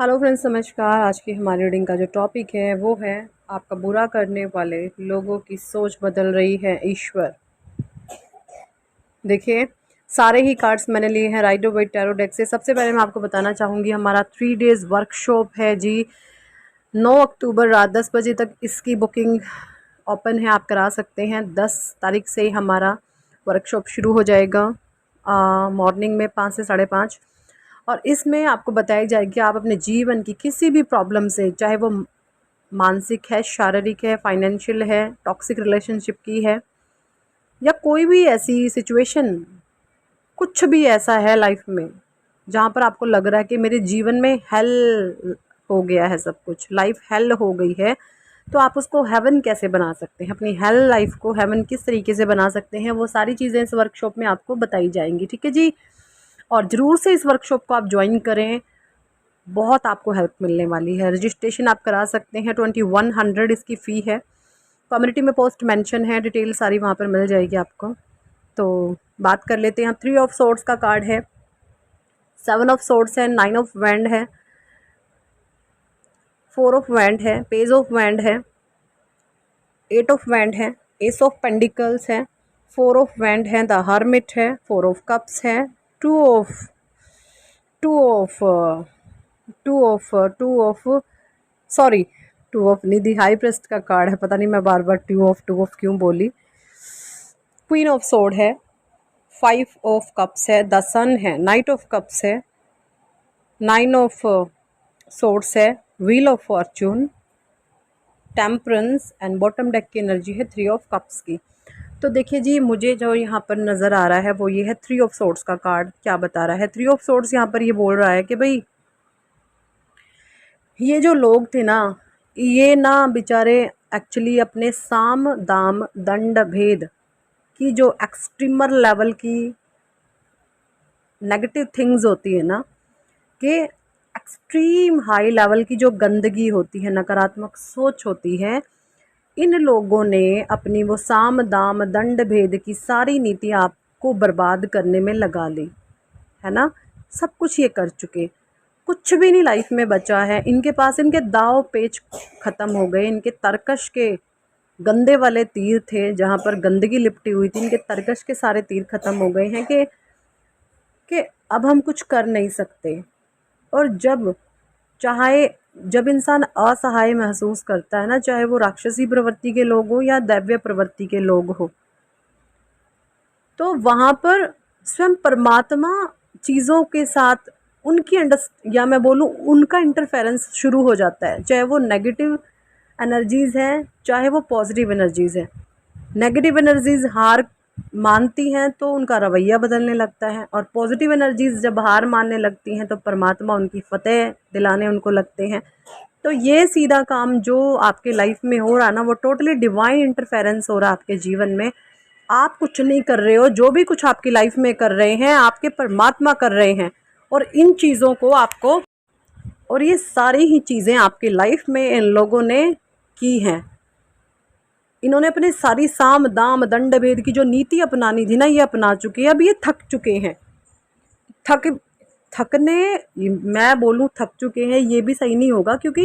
Hello friends, नमस्कार। आज की हमारी रीडिंग का जो टॉपिक है वो है आपका बुरा करने वाले लोगों की सोच बदल रही है ईश्वर। देखिए, सारे ही कार्ड्स मैंने लिए हैं राइडर वाइट टैरो डेक से। सबसे पहले मैं आपको बताना चाहूँगी हमारा 3 डेज़ वर्कशॉप है जी। 9 अक्टूबर रात 10 बजे तक इसकी बुकिंग ओपन है, आप करा सकते हैं। 10 तारीख से ही हमारा वर्कशॉप शुरू हो जाएगा मॉर्निंग में 5 से 5:30। और इसमें आपको बताई जाएगी कि आप अपने जीवन की किसी भी प्रॉब्लम से, चाहे वो मानसिक है, शारीरिक है, फाइनेंशियल है, टॉक्सिक रिलेशनशिप की है, या कोई भी ऐसी सिचुएशन, कुछ भी ऐसा है लाइफ में जहाँ पर आपको लग रहा है कि मेरे जीवन में हेल हो गया है, सब कुछ लाइफ हेल हो गई है, तो आप उसको हेवन कैसे बना सकते हैं, अपनी हेल लाइफ को हेवन किस तरीके से बना सकते हैं, वो सारी चीज़ें इस वर्कशॉप में आपको बताई जाएंगी। ठीक है जी। और ज़रूर से इस वर्कशॉप को आप ज्वाइन करें, बहुत आपको हेल्प मिलने वाली है। रजिस्ट्रेशन आप करा सकते हैं, 2100 इसकी फ़ी है। कम्युनिटी में पोस्ट मेंशन है, डिटेल सारी वहाँ पर मिल जाएगी आपको। तो बात कर लेते हैं। 3 ऑफ सोर्ड्स का कार्ड है, 7 ऑफ सोर्ड्स है, 9 ऑफ वैंड है, 4 ऑफ वैंड है, पेज ऑफ वैंड है, 8 ऑफ वैंड है, एस ऑफ पेंडिकल्स है, 4 ऑफ वैंड है, द हर्मिट है, 4 ऑफ कप्स है, two of two of two of sorry, two of निधि हाई प्रेस्ट का कार्ड है। पता नहीं मैं बार बार टू ऑफ क्यों बोली। क्वीन ऑफ सोर्ड है, 5 ऑफ कप्स है, द सन है, नाइट ऑफ कप्स है, 9 ऑफ सोर्ड्स है, wheel of Fortune, temperance and bottom deck की एनर्जी है 3 ऑफ कप्स की। तो देखिए जी, मुझे जो यहाँ पर नज़र आ रहा है वो ये है 3 ऑफ सोर्ड्स का कार्ड। क्या बता रहा है 3 ऑफ सोर्ड्स? यहाँ पर ये बोल रहा है कि भाई ये जो लोग थे ना, ये ना बेचारे एक्चुअली अपने साम दाम दंड भेद की जो एक्सट्रीमर लेवल की नेगेटिव थिंग्स होती है ना, कि एक्सट्रीम हाई लेवल की जो गंदगी होती है, नकारात्मक सोच होती है, इन लोगों ने अपनी वो साम दाम दंड भेद की सारी नीति आपको बर्बाद करने में लगा ली है ना। सब कुछ ये कर चुके, कुछ भी नहीं लाइफ में बचा है इनके पास। इनके दाव पेच ख़त्म हो गए, इनके तरकश के गंदे वाले तीर थे जहाँ पर गंदगी लिपटी हुई थी, इनके तरकश के सारे तीर ख़त्म हो गए हैं कि अब हम कुछ कर नहीं सकते। और जब इंसान असहाय महसूस करता है ना, चाहे वो राक्षसी प्रवृत्ति के लोग हो या दैव्य प्रवृत्ति के लोग हो, तो वहाँ पर स्वयं परमात्मा चीज़ों के साथ उनकी या मैं बोलूँ उनका इंटरफेरेंस शुरू हो जाता है, चाहे वो नेगेटिव एनर्जीज़ हैं चाहे वो पॉजिटिव एनर्जीज़ हैं। नेगेटिव एनर्जीज़ हार मानती हैं तो उनका रवैया बदलने लगता है, और पॉजिटिव एनर्जीज़ जब हार मानने लगती हैं तो परमात्मा उनकी फतेह दिलाने उनको लगते हैं। तो ये सीधा काम जो आपके लाइफ में हो रहा ना, वो टोटली डिवाइन इंटरफेरेंस हो रहा है आपके जीवन में। आप कुछ नहीं कर रहे हो, जो भी कुछ आपकी लाइफ में कर रहे हैं आपके परमात्मा कर रहे हैं। और इन चीज़ों को आपको, और ये सारी ही चीज़ें आपकी लाइफ में इन लोगों ने की हैं। इन्होंने अपने सारी साम दाम दंड भेद की जो नीति अपनानी थी ना, ये अपना चुके हैं। अब ये थक चुके हैं। थकने, मैं बोलूँ थक चुके हैं ये भी सही नहीं होगा, क्योंकि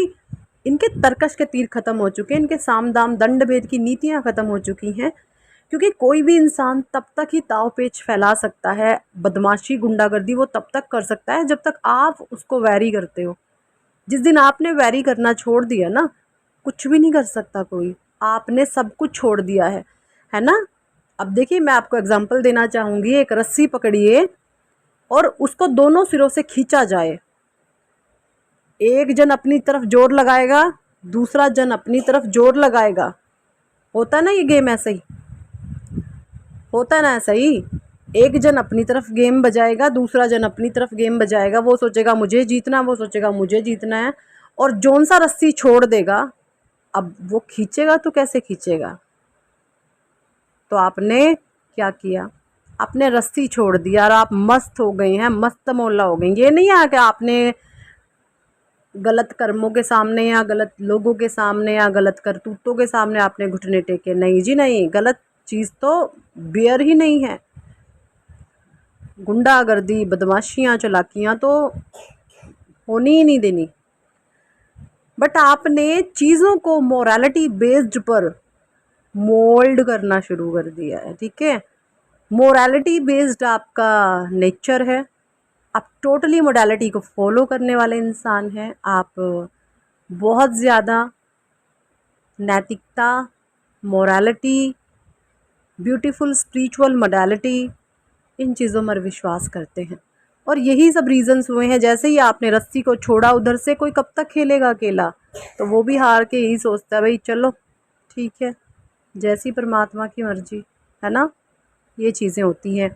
इनके तरकश के तीर ख़त्म हो चुके हैं, इनके साम दाम दंड भेद की नीतियाँ ख़त्म हो चुकी हैं। क्योंकि कोई भी इंसान तब तक ही ताव पेच फैला सकता है, बदमाशी गुंडागर्दी वो तब तक कर सकता है जब तक आप उसको वैरी करते हो। जिस दिन आपने वैरी करना छोड़ दिया ना, कुछ भी नहीं कर सकता कोई। आपने सब कुछ छोड़ दिया है ना। अब देखिए, मैं आपको एग्जांपल देना चाहूँगी। एक रस्सी पकड़िए और उसको दोनों सिरों से खींचा जाए। एक जन अपनी तरफ जोर लगाएगा, दूसरा जन अपनी तरफ जोर लगाएगा। होता ना ये गेम ऐसे ही होता है ना, ऐसा ही। एक जन अपनी तरफ गेम बजाएगा, दूसरा जन अपनी तरफ गेम बजाएगा। वो सोचेगा मुझे जीतना, वो सोचेगा मुझे जीतना है, और जौन सा रस्सी छोड़ देगा, अब वो खींचेगा तो कैसे खींचेगा। तो आपने क्या किया, आपने रस्सी छोड़ दिया और आप मस्त हो गए हैं, मस्त मौला हो गए। ये नहीं है कि आपने गलत कर्मों के सामने या गलत लोगों के सामने या गलत करतूतों के सामने आपने घुटने टेके। नहीं जी नहीं, गलत चीज़ तो बियर ही नहीं है। गुंडागर्दी, बदमाशियाँ, चालाकियाँ तो होनी ही नहीं देनी। बट आपने चीज़ों को मोरालिटी बेस्ड पर मोल्ड करना शुरू कर दिया है, ठीक है। मोरालिटी बेस्ड आपका नेचर है, आप टोटली मोडालिटी को फॉलो करने वाले इंसान हैं। आप बहुत ज़्यादा नैतिकता, मोरालिटी, ब्यूटीफुल स्पिरिचुअल मोडालिटी, इन चीज़ों पर विश्वास करते हैं। और यही सब रीजंस हुए हैं, जैसे ही आपने रस्सी को छोड़ा उधर से, कोई कब तक खेलेगा अकेला, तो वो भी हार के यही सोचता है भाई चलो ठीक है, जैसी परमात्मा की मर्जी, है ना। ये चीज़ें होती हैं।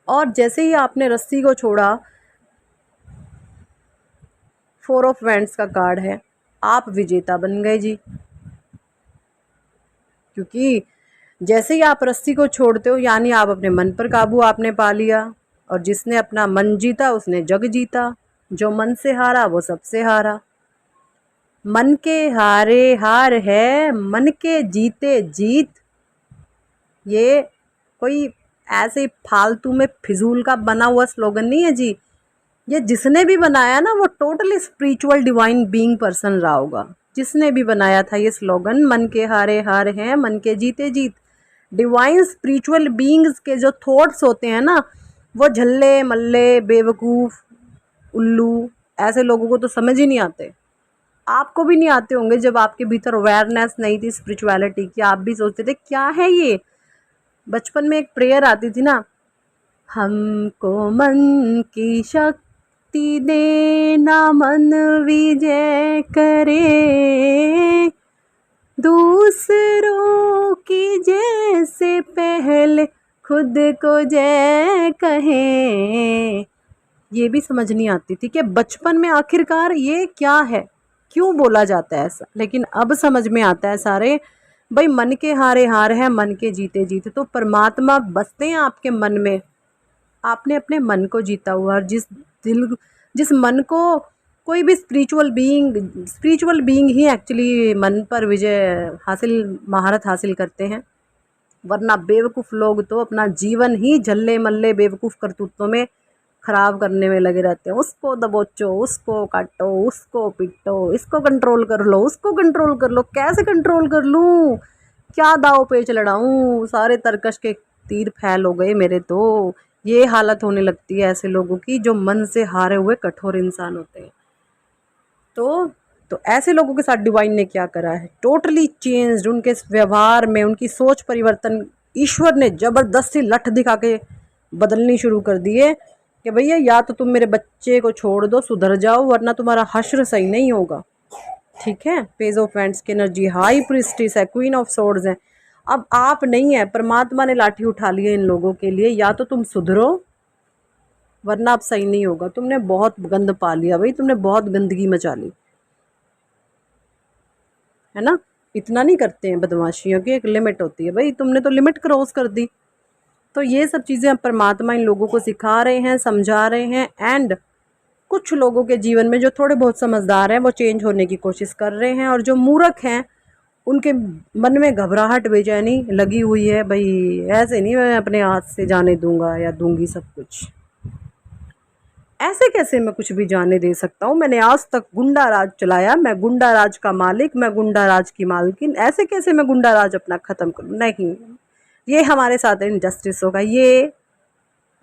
और जैसे ही आपने रस्सी को छोड़ा, 4 ऑफ वैंड्स का कार्ड है, आप विजेता बन गए जी। क्योंकि जैसे ही आप रस्सी को छोड़ते हो, यानी आप अपने मन पर काबू आपने पा लिया, और जिसने अपना मन जीता उसने जग जीता। जो मन से हारा वो सबसे हारा। मन के हारे हार है, मन के जीते जीत। ये कोई ऐसे फालतू में फिजूल का बना हुआ स्लोगन नहीं है जी। ये जिसने भी बनाया ना, वो totally spiritual divine being person रहा होगा। जिसने भी बनाया था ये स्लोगन, मन के हारे हार हैं, मन के जीते जीत। डिवाइन स्पिरिचुअल बीइंग्स के जो थॉट्स होते हैं ना, वो झल्ले मल्ले बेवकूफ़ उल्लू ऐसे लोगों को तो समझ ही नहीं आते। आपको भी नहीं आते होंगे जब आपके भीतर अवेयरनेस नहीं थी स्पिरिचुअलिटी की। आप भी सोचते थे क्या है ये। बचपन में एक प्रेयर आती थी ना, हमको मन की शक्ति देना, मन विजय करे, दूसरों की जैसे पहले खुद को जय कहें। ये भी समझ नहीं आती थी कि बचपन में आखिरकार ये क्या है, क्यों बोला जाता है ऐसा। लेकिन अब समझ में आता है सारे, भाई मन के हारे हार है, मन के जीते जीते। तो परमात्मा बसते हैं आपके मन में। आपने अपने मन को जीता हुआ, और जिस मन को कोई भी स्पिरिचुअल बीइंग ही एक्चुअली मन पर विजय हासिल, महारत हासिल करते हैं। वरना बेवकूफ़ लोग तो अपना जीवन ही झल्ले मल्ले बेवकूफ़ करतूतों में ख़राब करने में लगे रहते हैं। उसको दबोचो, उसको काटो, उसको पीटो, इसको कंट्रोल कर लो, उसको कंट्रोल कर लो। कैसे कंट्रोल कर लूँ, क्या दाव पेच लड़ाऊँ, सारे तरकश के तीर फैल हो गए मेरे। तो ये हालत होने लगती है ऐसे लोगों की जो मन से हारे हुए कठोर इंसान होते हैं। तो ऐसे लोगों के साथ डिवाइन ने क्या करा है, टोटली चेंज्ड उनके व्यवहार में, उनकी सोच परिवर्तन ईश्वर ने ज़बरदस्ती लठ दिखा के बदलनी शुरू कर दिए कि भैया या तो तुम मेरे बच्चे को छोड़ दो, सुधर जाओ, वरना तुम्हारा हश्र सही नहीं होगा, ठीक है। पेज ऑफ वैंड्स की एनर्जी हाई प्रीस्टिस है, क्वीन ऑफ सोर्ड्स है। अब आप नहीं है, परमात्मा ने लाठी उठा ली है इन लोगों के लिए। या तो तुम सुधरो, वरना अब सही नहीं होगा। तुमने बहुत गंद पा लिया भाई, तुमने बहुत गंदगी मचा ली, है ना। इतना नहीं करते हैं बदमाशियों की, एक लिमिट होती है भाई, तुमने तो लिमिट क्रॉस कर दी। तो ये सब चीज़ें परमात्मा इन लोगों को सिखा रहे हैं, समझा रहे हैं। एंड कुछ लोगों के जीवन में जो थोड़े बहुत समझदार हैं वो चेंज होने की कोशिश कर रहे हैं, और जो मूर्ख हैं उनके मन में घबराहट बेचैनी लगी हुई है। भाई ऐसे नहीं मैं अपने हाथ से जाने दूंगा या दूंगी सब कुछ, ऐसे कैसे मैं कुछ भी जाने दे सकता हूँ। मैंने आज तक गुंडा राज चलाया, मैं गुंडा राज का मालिक, मैं गुंडा राज की मालकिन, ऐसे कैसे मैं गुंडा राज अपना ख़त्म करूँ। नहीं, ये हमारे साथ इनजस्टिस होगा। ये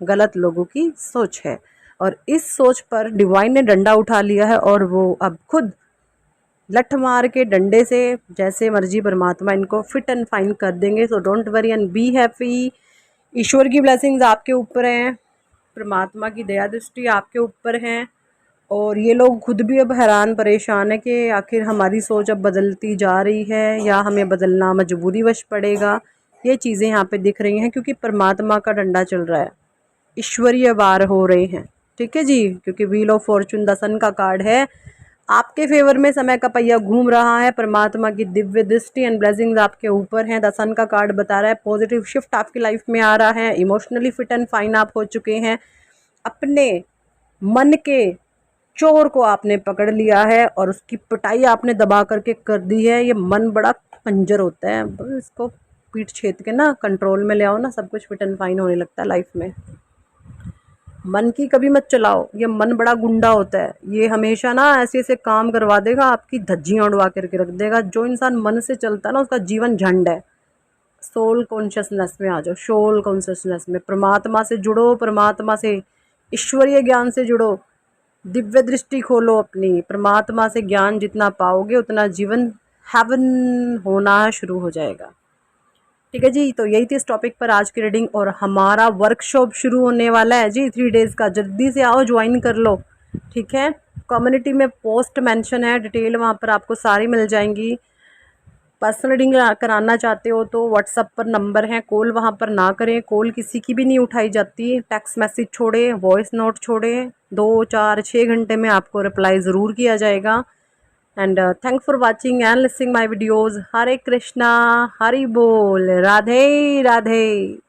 गलत लोगों की सोच है, और इस सोच पर डिवाइन ने डंडा उठा लिया है, और वो अब खुद लठ मार के डंडे से जैसे मर्जी परमात्मा इनको फिट एंड फाइन कर देंगे। So don't worry and be happy. ईश्वर की ब्लेसिंग्स आपके ऊपर हैं, परमात्मा की दया दृष्टि आपके ऊपर हैं। और ये लोग खुद भी अब हैरान परेशान है कि आखिर हमारी सोच अब बदलती जा रही है या हमें बदलना मजबूरीवश पड़ेगा। ये चीज़ें यहाँ पे दिख रही हैं क्योंकि परमात्मा का डंडा चल रहा है, ईश्वरीय वार हो रहे हैं, ठीक है जी। क्योंकि व्हील ऑफ फॉर्चून द सन का कार्ड है, आपके फेवर में समय का पहिया घूम रहा है। परमात्मा की दिव्य दृष्टि एंड ब्लेसिंग्स आपके ऊपर हैं। द सन का कार्ड बता रहा है पॉजिटिव शिफ्ट आपकी लाइफ में आ रहा है। इमोशनली फिट एंड फाइन आप हो चुके हैं। अपने मन के चोर को आपने पकड़ लिया है और उसकी पिटाई आपने दबा करके कर दी है। ये मन बड़ा कंजर होता है, बस इसको पीठ छेद के ना कंट्रोल में ले आओ ना, सब कुछ फिट एंड फाइन होने लगता है लाइफ में। मन की कभी मत चलाओ, ये मन बड़ा गुंडा होता है, ये हमेशा ना ऐसे ऐसे काम करवा देगा, आपकी धज्जियां उड़वा करके रख देगा। जो इंसान मन से चलता है ना, उसका जीवन झंड है। सोल कॉन्शियसनेस में आ जाओ, सोल कॉन्शियसनेस में परमात्मा से जुड़ो, परमात्मा से ईश्वरीय ज्ञान से जुड़ो, दिव्य दृष्टि खोलो अपनी। परमात्मा से ज्ञान जितना पाओगे उतना जीवन हेवन होना शुरू हो जाएगा। ठीक है जी, तो यही थी इस टॉपिक पर आज की रीडिंग। और हमारा वर्कशॉप शुरू होने वाला है जी 3 डेज़ का, जल्दी से आओ ज्वाइन कर लो। ठीक है, कम्युनिटी में पोस्ट मेंशन है, डिटेल वहाँ पर आपको सारी मिल जाएंगी। पर्सनल रीडिंग कराना चाहते हो तो व्हाट्सअप पर नंबर है, कॉल वहाँ पर ना करें, कॉल किसी की भी नहीं उठाई जाती। टेक्स्ट मैसेज छोड़े, वॉइस नोट छोड़े, 2 4 6 घंटे में आपको रिप्लाई ज़रूर किया जाएगा। And thanks for watching and listening my videos. Hare Krishna, Hari Bol, Radhe Radhe.